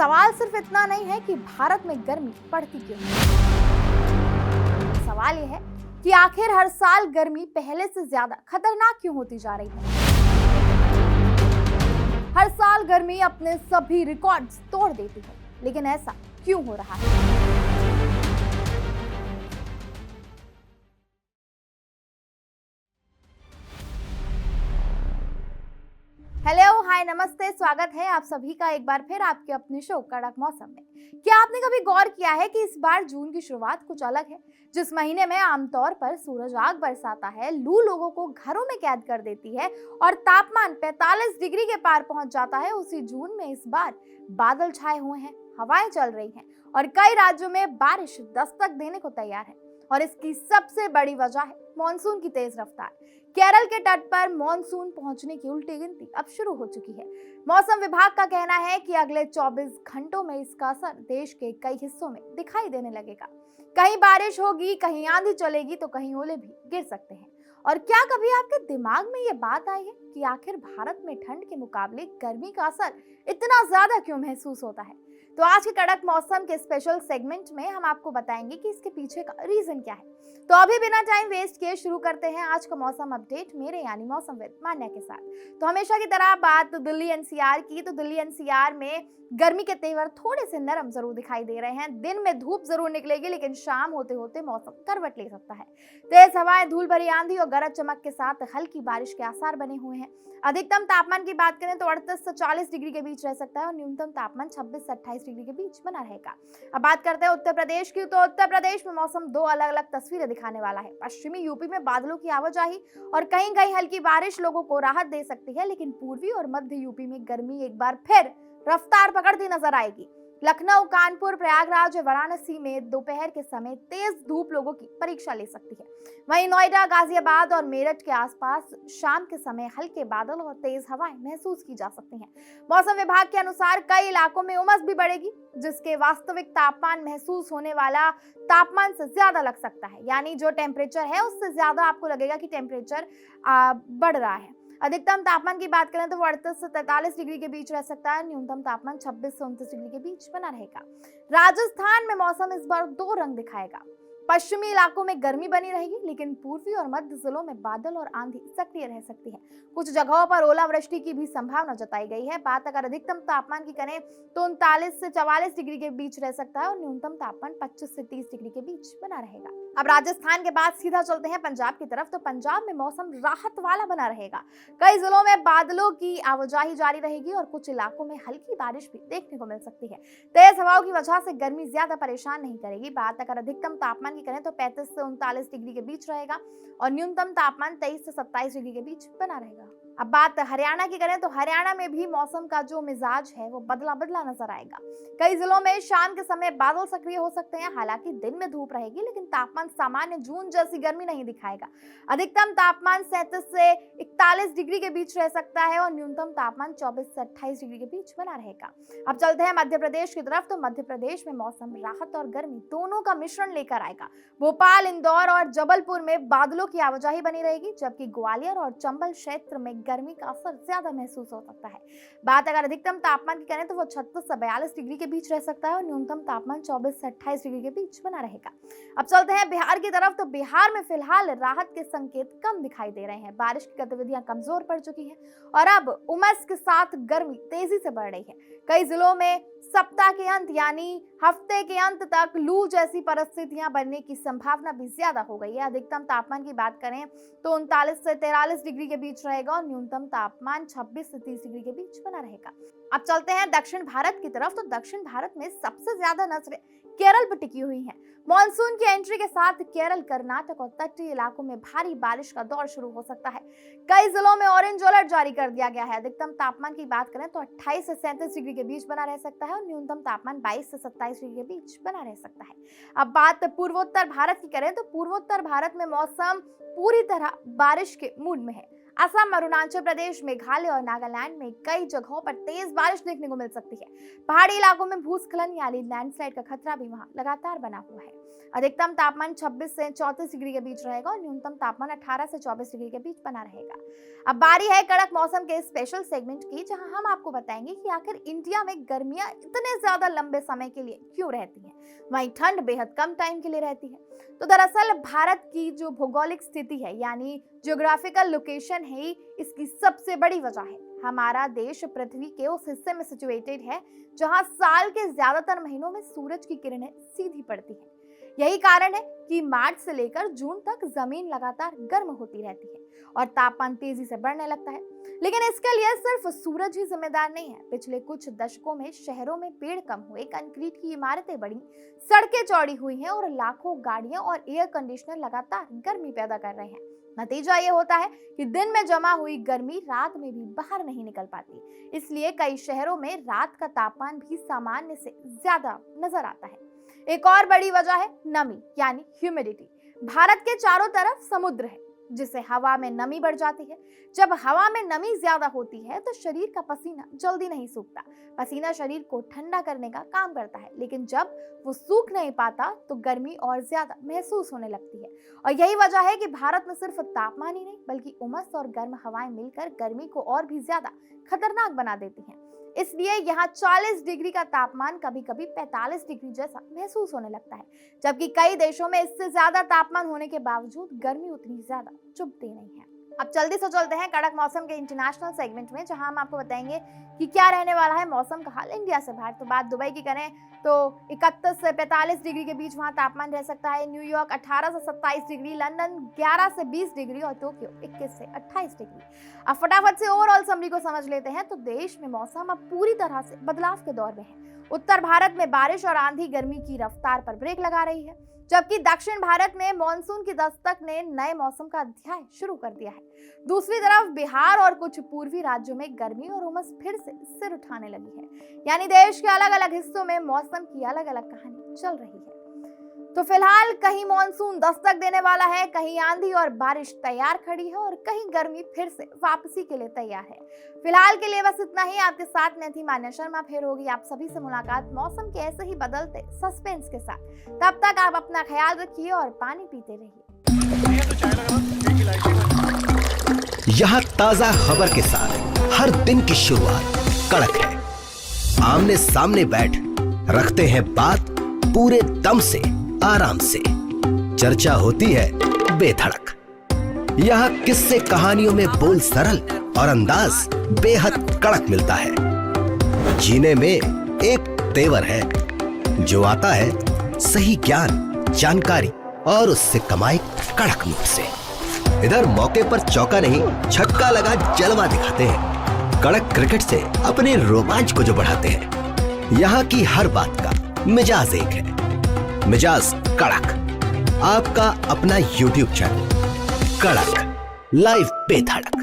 सवाल सिर्फ इतना नहीं है कि भारत में गर्मी बढ़ती क्यों है। सवाल यह है कि आखिर हर साल गर्मी पहले से ज्यादा खतरनाक क्यों होती जा रही है। हर साल गर्मी अपने सभी रिकॉर्ड्स तोड़ देती है, लेकिन ऐसा क्यों हो रहा है। हेलो, हाय, नमस्ते, स्वागत है आप सभी का एक बार फिर आपके अपने शो कड़क मौसम में। क्या आपने कभी गौर किया है कि इस बार जून की शुरुआत कुछ अलग है। जिस महीने में आमतौर पर सूरज आग बरसाता है, लू लोगों को घरों में कैद कर देती है और तापमान 45 डिग्री के पार पहुंच जाता है, उसी जून में इस बार बादल छाए हुए हैं, हवाएं चल रही हैं और कई राज्यों में बारिश दस्तक देने को तैयार है। और इसकी सबसे बड़ी वजह है मॉनसून की तेज रफ्तार। केरल के तट पर मॉनसून पहुंचने की उल्टी गिनती अब शुरू हो चुकी है। मौसम विभाग का कहना है कि अगले 24 घंटों में इसका असर देश के कई हिस्सों में दिखाई देने लगेगा। कहीं बारिश होगी, कहीं आंधी चलेगी तो कहीं ओले भी गिर सकते हैं। और क्या कभी आपके दिमाग में ये बात आई है कि आखिर भारत में ठंड के मुकाबले गर्मी का असर इतना ज्यादा क्यों महसूस होता है। तो आज के कड़क मौसम के स्पेशल सेगमेंट में हम आपको बताएंगे कि इसके पीछे का रीजन क्या है। तो अभी बिना टाइम वेस्ट किए शुरू करते हैं आज का मौसम अपडेट मेरे यानी मौसम विद मान्या के साथ। तो हमेशा की तरह बात दिल्ली एनसीआर की, तो दिल्ली एनसीआर में गर्मी के तेवर थोड़े से नरम जरूर दिखाई दे रहे हैं। दिन में धूप जरूर निकलेगी, लेकिन शाम होते होते मौसम करवट ले सकता है। तेज हवाएं, धूल भरी आंधी और गरज चमक के साथ हल्की बारिश के आसार बने हुए हैं। अधिकतम तापमान की बात करें तो 38 से 40 डिग्री के बीच रह सकता है और न्यूनतम तापमान 26 से 28 डिग्री के बीच बना रहेगा। अब बात करते हैं उत्तर प्रदेश की, तो उत्तर प्रदेश में मौसम दो अलग अलग तस्वीरें दिखाने वाला है। पश्चिमी यूपी में बादलों की आवाजाही और कहीं कहीं हल्की बारिश लोगों को राहत दे सकती है, लेकिन पूर्वी और मध्य यूपी में गर्मी एक बार फिर रफ्तार पकड़ती नजर आएगी। लखनऊ, कानपुर, प्रयागराज और वाराणसी में दोपहर के समय तेज धूप लोगों की परीक्षा ले सकती है। वहीं नोएडा, गाजियाबाद और मेरठ के आसपास शाम के समय हल्के बादल और तेज हवाएं महसूस की जा सकती हैं। मौसम विभाग के अनुसार कई इलाकों में उमस भी बढ़ेगी, जिसके वास्तविक तापमान महसूस होने वाला तापमान से ज्यादा लग सकता है। यानी जो टेम्परेचर है उससे ज्यादा आपको लगेगा कि टेम्परेचर बढ़ रहा है। अधिकतम तापमान की बात करें तो वो 38 से 43 डिग्री के बीच रह सकता है। न्यूनतम तापमान 26 से 29 डिग्री के बीच बना रहेगा। राजस्थान में मौसम इस बार दो रंग दिखाएगा। पश्चिमी इलाकों में गर्मी बनी रहेगी, लेकिन पूर्वी और मध्य जिलों में बादल और आंधी सक्रिय रह सकती है। कुछ जगहों पर ओलावृष्टि की भी संभावना जताई गई है। बात अगर अधिकतम तापमान की करें तो 39 से 44 डिग्री के बीच रह सकता है और न्यूनतम तापमान 25 से 30 डिग्री के बीच बना रहेगा। अब राजस्थान के बाद सीधा चलते हैं पंजाब की तरफ, तो पंजाब में मौसम राहत वाला बना रहेगा। कई जिलों में बादलों की आवाजाही जारी रहेगी और कुछ इलाकों में हल्की बारिश भी देखने को मिल सकती है। तेज हवाओं की वजह से गर्मी ज्यादा परेशान नहीं करेगी। बात अगर अधिकतम तापमान की करें तो 35 से 39 डिग्री के बीच रहेगा और न्यूनतम तापमान 23 से 27 डिग्री के बीच बना रहेगा। अब बात हरियाणा की करें तो हरियाणा में भी मौसम का जो मिजाज है वो बदला बदला नजर आएगा। कई जिलों में शाम के समय बादल सक्रिय हो सकते हैं। हालांकि दिन में धूप रहेगी, लेकिन तापमान सामान्य जून जैसी गर्मी नहीं दिखाएगा। अधिकतम तापमान 37 से 41 डिग्री के बीच रह सकता है और न्यूनतम तापमान 24 से 28 डिग्री के बीच बना रहेगा। अब चलते हैं मध्य प्रदेश की तरफ, तो मध्य प्रदेश में मौसम राहत और गर्मी दोनों का मिश्रण लेकर आएगा। भोपाल, इंदौर और जबलपुर में बादलों की आवाजाही बनी रहेगी, जबकि ग्वालियर और चंबल क्षेत्र में गर्मी का असर ज्यादा महसूस हो सकता है। बात अगर अधिकतम तापमान की करें तो वो 36 से 42 डिग्री के बीच रह सकता है और न्यूनतम तापमान 24 से 28 डिग्री के बीच बना रहेगा। अब चलते हैं बिहार की तरफ, तो बिहार में फिलहाल राहत के संकेत कम दिखाई दे रहे हैं। बारिश की गतिविधियां कमजोर पड़ चुकी हैं और अब उमस के साथ गर्मी तेजी से बढ़ रही है। कई जिलों में सप्ताह के अंत यानी हफ्ते के अंत तक लू जैसी परिस्थितियां बनने की संभावना भी ज्यादा हो गई है। अधिकतम तापमान की बात करें तो 39 से 43 डिग्री के बीच रहेगा और न्यूनतम तापमान 26 से 30 डिग्री के बीच बना रहेगा। अब चलते हैं दक्षिण भारत की तरफ, तो दक्षिण भारत में सबसे ज्यादा नजरें केरल पर टिकी हुई हैं। मॉनसून की एंट्री के साथ केरल, कर्नाटक और तटीय इलाकों में भारी बारिश का दौर शुरू हो सकता है। कई जिलों में ऑरेंज अलर्ट जारी कर दिया गया है। अधिकतम तापमान की बात करें तो 28 से 37 डिग्री के बीच बना रह सकता है और न्यूनतम तापमान 22 से 27 डिग्री के बीच बना रह सकता है। अब बात पूर्वोत्तर भारत की करें तो पूर्वोत्तर भारत में मौसम पूरी तरह बारिश के मूड में है। असम, अरुणाचल प्रदेश, मेघालय और नागालैंड में कई जगहों पर तेज बारिश देखने को मिल सकती है। पहाड़ी इलाकों में भूस्खलन यानी लैंडस्लाइड का खतरा भी वहां लगातार बना हुआ है। अधिकतम तापमान 26 से 34 डिग्री के बीच रहेगा और न्यूनतम तापमान 18 से 24 डिग्री के बीच बना रहेगा। अब बारी है कड़क मौसम के स्पेशल सेगमेंट की, जहां हम आपको बताएंगे कि आखिर इंडिया में गर्मियां इतने ज्यादा लंबे समय के लिए क्यों रहती हैं, वहीं ठंड बेहद कम टाइम के लिए रहती है। तो दरअसल भारत की जो भौगोलिक स्थिति है यानी ज्योग्राफिकल लोकेशन है, इसकी सबसे बड़ी वजह है हमारा देश पृथ्वी के उस हिस्से में सिचुएटेड है जहां साल के ज्यादातर महीनों में सूरज की किरणें सीधी पड़ती हैं। यही कारण है कि मार्च से लेकर जून तक जमीन लगातार गर्म होती रहती है और तापमान तेजी से बढ़ने लगता है। लेकिन इसके लिए सिर्फ सूरज ही जिम्मेदार नहीं है। पिछले कुछ दशकों में शहरों में पेड़ कम हुए, कंक्रीट की इमारतें बढ़ी, सड़कें चौड़ी हुई हैं और लाखों गाड़ियां और एयर कंडीशनर लगातार गर्मी पैदा कर रहे हैं। नतीजा ये होता है कि दिन में जमा हुई गर्मी रात में भी बाहर नहीं निकल पाती। इसलिए कई शहरों में रात का तापमान भी सामान्य से ज्यादा नजर आता है। एक और बड़ी वजह है नमी यानी ह्यूमिडिटी। भारत के चारों तरफ समुद्र है, जिससे हवा में नमी बढ़ जाती है। जब हवा में नमी ज्यादा होती है तो शरीर का पसीना जल्दी नहीं सूखता। पसीना शरीर को ठंडा करने का काम करता है, लेकिन जब वो सूख नहीं पाता तो गर्मी और ज्यादा महसूस होने लगती है। और यही वजह है कि भारत में सिर्फ तापमान ही नहीं बल्कि उमस और गर्म हवाएं मिलकर गर्मी को और भी ज्यादा खतरनाक बना देती हैं। इसलिए यहाँ 40 डिग्री का तापमान कभी कभी 45 डिग्री जैसा महसूस होने लगता है, जबकि कई देशों में इससे ज्यादा तापमान होने के बावजूद गर्मी उतनी ज्यादा चुभती नहीं है। अब जल्दी से चलते हैं कड़क मौसम के इंटरनेशनल सेगमेंट में, जहां हम आपको बताएंगे कि क्या रहने वाला है मौसम का हाल इंडिया से बाहर। तो बात दुबई की करें तो 31 से 45 डिग्री के बीच वहां तापमान रह सकता है। न्यूयॉर्क 18 से 27 डिग्री, लंदन 11 से 20 डिग्री और टोक्यो 21 से 28 डिग्री। अब फटाफट से ओवरऑल समरी को समझ लेते हैं। तो देश में मौसम अब पूरी तरह से बदलाव के दौर में है। उत्तर भारत में बारिश और आंधी गर्मी की रफ्तार पर ब्रेक लगा रही है, जबकि दक्षिण भारत में मानसून की दस्तक ने नए मौसम का अध्याय शुरू कर दिया है। दूसरी तरफ बिहार और कुछ पूर्वी राज्यों में गर्मी और उमस फिर से सिर उठाने लगी है। यानी देश के अलग अलग हिस्सों में मौसम की अलग अलग कहानी चल रही है। तो फिलहाल कहीं मानसून दस्तक देने वाला है, कहीं आंधी और बारिश तैयार खड़ी है और कहीं गर्मी फिर से वापसी के लिए तैयार है। फिलहाल के लिए बस इतना ही। आपके साथ मैं थी मान्या शर्मा। फिर होगी आप सभी से मुलाकात मौसम के ऐसे ही बदलते सस्पेंस के साथ। तब तक आप अपना ख्याल रखिए और पानी पीते रहिए। यहाँ ताजा खबर के साथ हर दिन की शुरुआत कड़क है। आमने सामने बैठ रखते हैं बात पूरे दम से, आराम से। चर्चा होती है बेधड़क। यहाँ किस्से कहानियों में बोल सरल और अंदाज बेहद कड़क मिलता है। जीने में एक तेवर है जो आता है सही ज्ञान, जानकारी और उससे कमाई कड़क नोट से। इधर मौके पर चौका नहीं छक्का लगा जलवा दिखाते हैं। कड़क क्रिकेट से अपने रोमांच को जो बढ़ाते हैं। यहाँ की हर बात का मिजाज एक है, मिजाज कड़क। आपका अपना YouTube चैनल कड़क, लाइव बेधड़क।